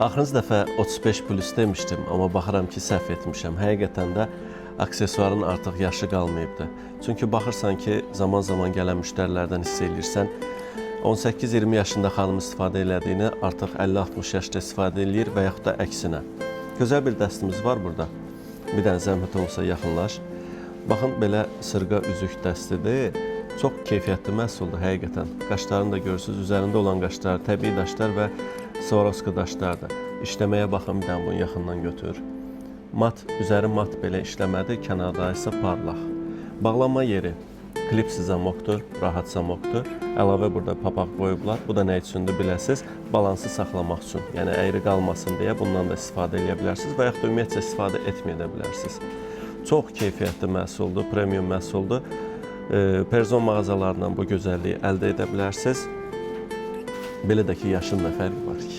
Axırıncı dəfə 35 plus demişdim, amma baxıram ki, səhv etmişəm. Həqiqətən də aksesuarın artıq yaşı qalmayıbdır. Çünki baxırsan ki, zaman-zaman gələn müştərilərdən hiss edirsən, 18-20 yaşında xanım istifadə elədiyini artıq 50-60 yaşda istifadə eləyir və yaxud da əksinə. Gözəl bir dəstimiz var burada. Bir dənə zəhmət olsa yaxınlaş. Baxın, belə sırğa üzük dəstidir. Çox keyfiyyətli məhsuldur həqiqətən. Qaşlarını da görürsünüz, üzərində olan qaşlar, təbii daşlar və Swarovski daşlardır. İşləməyə baxın, bir dənə bunu yaxından götür. Mat, üzəri mat belə işləmədir, kənarda isə parlaq. Bağlanma yeri klipsiz zamokdur, rahat zamokdur. Əlavə burada papaq qoyublar. Bu da nə üçündür biləsiniz? Balansı saxlamaq üçün. Yəni əyri qalmasın deyə bundan da istifadə edə bilərsiniz və yaxud da ümumiyyətcə istifadə etməyə də bilərsiniz. Çox keyfiyyətli məhsuldur, premium məhsuldur. Perzon mağazalarından bu gözəlliyi əldə edə bilərsiniz. Belə də ki, yaşın nə fərqi var ki?